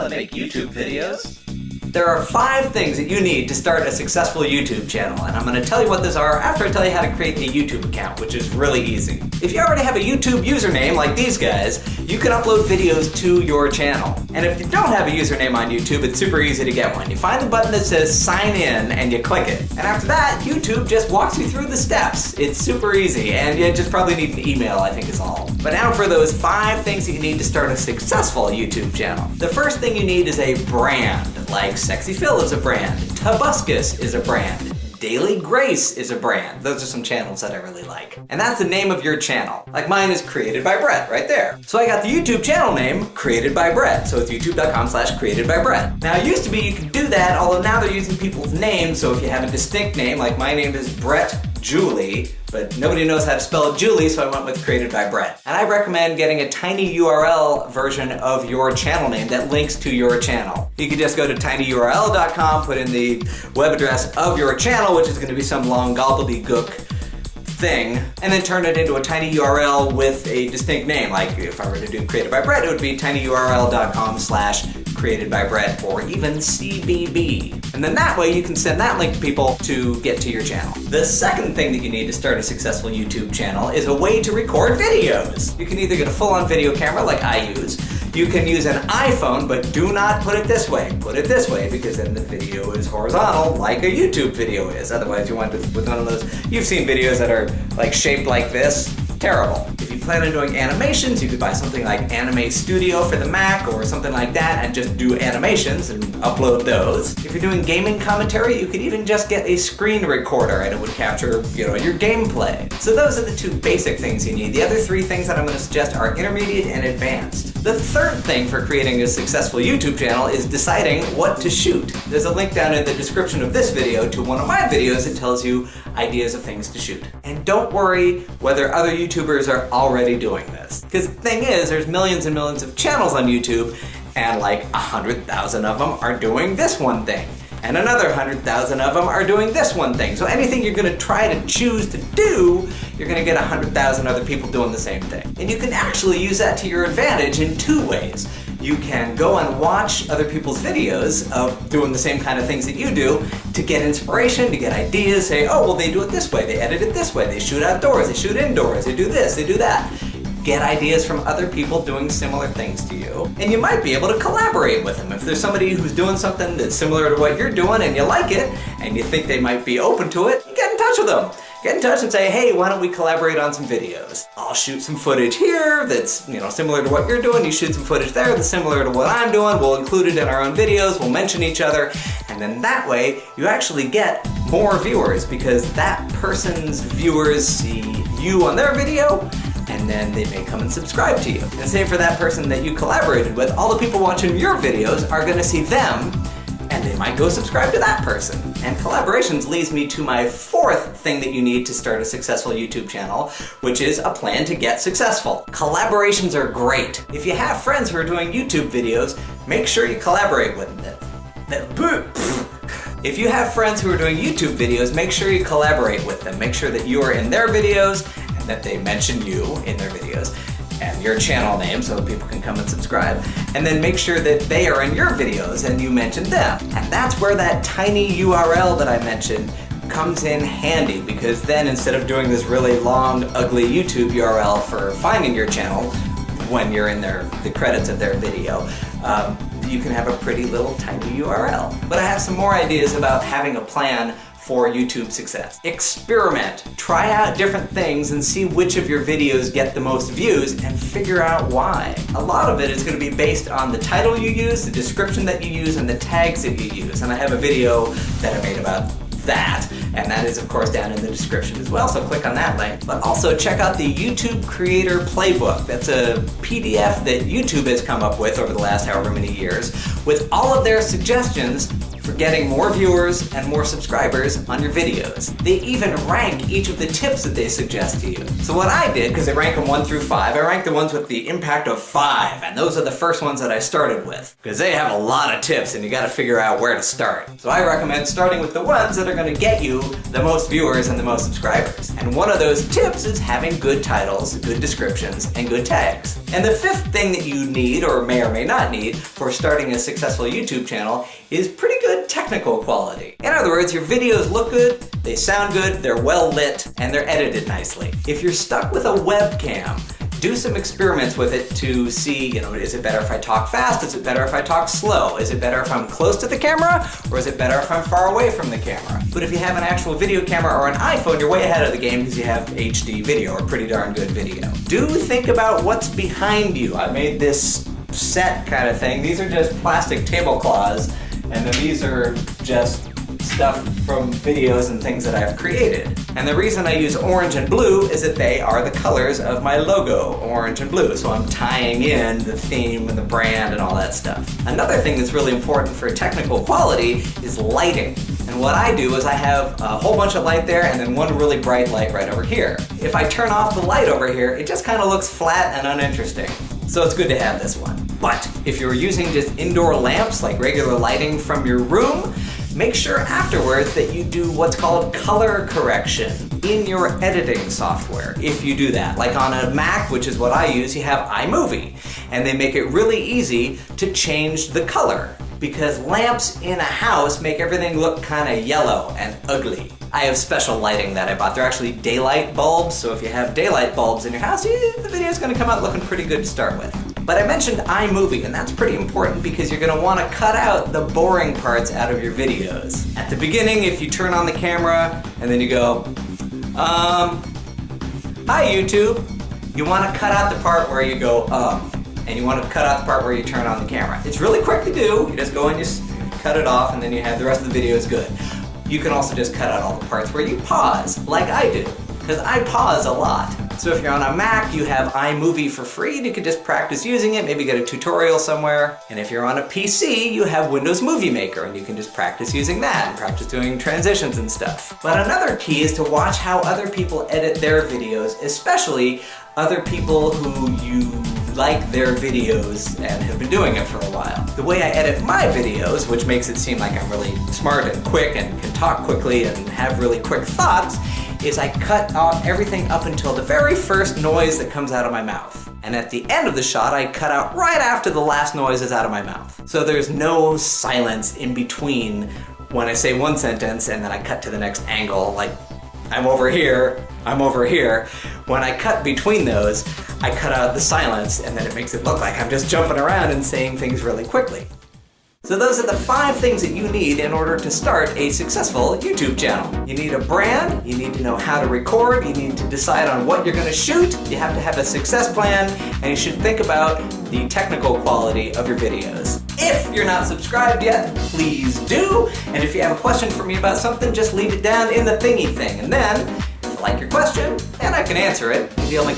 that make YouTube videos? There are 5 things that you need to start a successful YouTube channel, and I'm going to tell you what those are after I tell you how to create a YouTube account, which is really easy. If you already have a YouTube username like these guys, you can upload videos to your channel. And if you don't have a username on YouTube, it's super easy to get one. You find the button that says sign in and you click it. And after that, YouTube just walks you through the steps. It's super easy, and you just probably need an email, I think is all. But now for those 5 things that you need to start a successful YouTube channel. The first thing you need is a brand, like Sexy Phil is a brand, Tobuscus is a brand, Daily Grace is a brand. Those are some channels that I really like. And that's the name of your channel. Like mine is Created by Brett right there. So I got the YouTube channel name Created by Brett. So it's youtube.com/createdbybrett. Now it used to be you could do that, although now they're using people's names. So if you have a distinct name, like my name is Brett Julie, but nobody knows how to spell Julie, so I went with Created by Brett. And I recommend getting a tiny URL version of your channel name that links to your channel. You can just go to tinyurl.com, put in the web address of your channel, which is going to be some long gobbledygook thing, and then turn it into a tiny URL with a distinct name. Like if I were to do Created by Brett, it would be tinyurl.com/createdbybrett or even CBB. And then that way you can send that link to people to get to your channel. The second thing that you need to start a successful YouTube channel is a way to record videos. You can either get a full-on video camera like I use, you can use an iPhone, but do not put it this way. Put it this way, because then the video is horizontal like a YouTube video is. Otherwise you wind up with one of those, you've seen videos that are like shaped like this. Terrible. If you plan on doing animations, you could buy something like Anime Studio for the Mac or something like that and just do animations and upload those. If you're doing gaming commentary, you could even just get a screen recorder and it would capture, your gameplay. So those are the 2 basic things you need. The other 3 things that I'm going to suggest are intermediate and advanced. The third thing for creating a successful YouTube channel is deciding what to shoot. There's a link down in the description of this video to one of my videos that tells you ideas of things to shoot. And don't worry whether other YouTubers are already doing this. Because the thing is, there's millions and millions of channels on YouTube, and like 100,000 of them are doing this one thing. And another 100,000 of them are doing this one thing. So anything you're going to try to choose to do, you're going to get 100,000 other people doing the same thing. And you can actually use that to your advantage in 2 ways. You can go and watch other people's videos of doing the same kind of things that you do to get inspiration, to get ideas, say, oh, well, they do it this way, they edit it this way, they shoot outdoors, they shoot indoors, they do this, they do that. Get ideas from other people doing similar things to you, and you might be able to collaborate with them. If there's somebody who's doing something that's similar to what you're doing and you like it, and you think they might be open to it, you get in touch with them. Get in touch and say, hey, why don't we collaborate on some videos? I'll shoot some footage here that's, similar to what you're doing. You shoot some footage there that's similar to what I'm doing. We'll include it in our own videos. We'll mention each other. And then that way, you actually get more viewers because that person's viewers see you on their video, and then they may come and subscribe to you. And same for that person that you collaborated with. All the people watching your videos are gonna see them, and they might go subscribe to that person. And collaborations leads me to my 4th thing that you need to start a successful YouTube channel, which is a plan to get successful. Collaborations are great. If you have friends who are doing YouTube videos, make sure you collaborate with them. If you have friends who are doing YouTube videos, make sure you collaborate with them. Make sure that you are in their videos and that they mention you in their videos and your channel name so people can come and subscribe. And then make sure that they are in your videos and you mention them. And that's where that tiny URL that I mentioned comes in handy, because then instead of doing this really long, ugly YouTube URL for finding your channel when you're in the credits of their video, you can have a pretty little tiny URL. But I have some more ideas about having a plan for YouTube success. Experiment. Try out different things and see which of your videos get the most views and figure out why. A lot of it is going to be based on the title you use, the description that you use, and the tags that you use. And I have a video that I made about that, and that is of course down in the description as well, so click on that link. But also check out the YouTube Creator Playbook. That's a PDF that YouTube has come up with over the last however many years with all of their suggestions for getting more viewers and more subscribers on your videos. They even rank each of the tips that they suggest to you. So what I did, because they rank them 1 through 5, I ranked the ones with the impact of 5, and those are the first ones that I started with. Because they have a lot of tips and you gotta figure out where to start. So I recommend starting with the ones that are gonna get you the most viewers and the most subscribers. And one of those tips is having good titles, good descriptions, and good tags. And the 5th thing that you need, or may not need, for starting a successful YouTube channel is pretty good technical quality. In other words, your videos look good, they sound good, they're well lit, and they're edited nicely. If you're stuck with a webcam, do some experiments with it to see, is it better if I talk fast? Is it better if I talk slow? Is it better if I'm close to the camera? Or is it better if I'm far away from the camera? But if you have an actual video camera or an iPhone, you're way ahead of the game because you have HD video, or pretty darn good video. Do think about what's behind you. I made this set kind of thing. These are just plastic tablecloths, and then these are just stuff from videos and things that I've created. And the reason I use orange and blue is that they are the colors of my logo, orange and blue. So I'm tying in the theme and the brand and all that stuff. Another thing that's really important for technical quality is lighting. And what I do is I have a whole bunch of light there and then one really bright light right over here. If I turn off the light over here, it just kind of looks flat and uninteresting. So it's good to have this one. But if you're using just indoor lamps, like regular lighting from your room, make sure afterwards that you do what's called color correction in your editing software, if you do that. Like on a Mac, which is what I use, you have iMovie, and they make it really easy to change the color, because lamps in a house make everything look kind of yellow and ugly. I have special lighting that I bought. They're actually daylight bulbs, so if you have daylight bulbs in your house, the video's gonna come out looking pretty good to start with. But I mentioned iMovie, and that's pretty important because you're gonna wanna cut out the boring parts out of your videos. At the beginning, if you turn on the camera and then you go, hi YouTube, you wanna cut out the part where you go, and you wanna cut out the part where you turn on the camera. It's really quick to do. You just go and just cut it off, and then you have the rest of the video is good. You can also just cut out all the parts where you pause, like I do, because I pause a lot. So if you're on a Mac, you have iMovie for free, and you can just practice using it, maybe get a tutorial somewhere. And if you're on a PC, you have Windows Movie Maker, and you can just practice using that and practice doing transitions and stuff. But another key is to watch how other people edit their videos, especially other people who you like their videos and have been doing it for a while. The way I edit my videos, which makes it seem like I'm really smart and quick and can talk quickly and have really quick thoughts, is I cut off everything up until the very first noise that comes out of my mouth. And at the end of the shot, I cut out right after the last noise is out of my mouth. So there's no silence in between when I say one sentence and then I cut to the next angle, like I'm over here, I'm over here. When I cut between those, I cut out the silence, and then it makes it look like I'm just jumping around and saying things really quickly. So those are the 5 things that you need in order to start a successful YouTube channel. You need a brand, you need to know how to record, you need to decide on what you're gonna shoot, you have to have a success plan, and you should think about the technical quality of your videos. If you're not subscribed yet, please do, and if you have a question for me about something, just leave it down in the thingy thing, and then, if I like your question, and I can answer it, maybe I'll make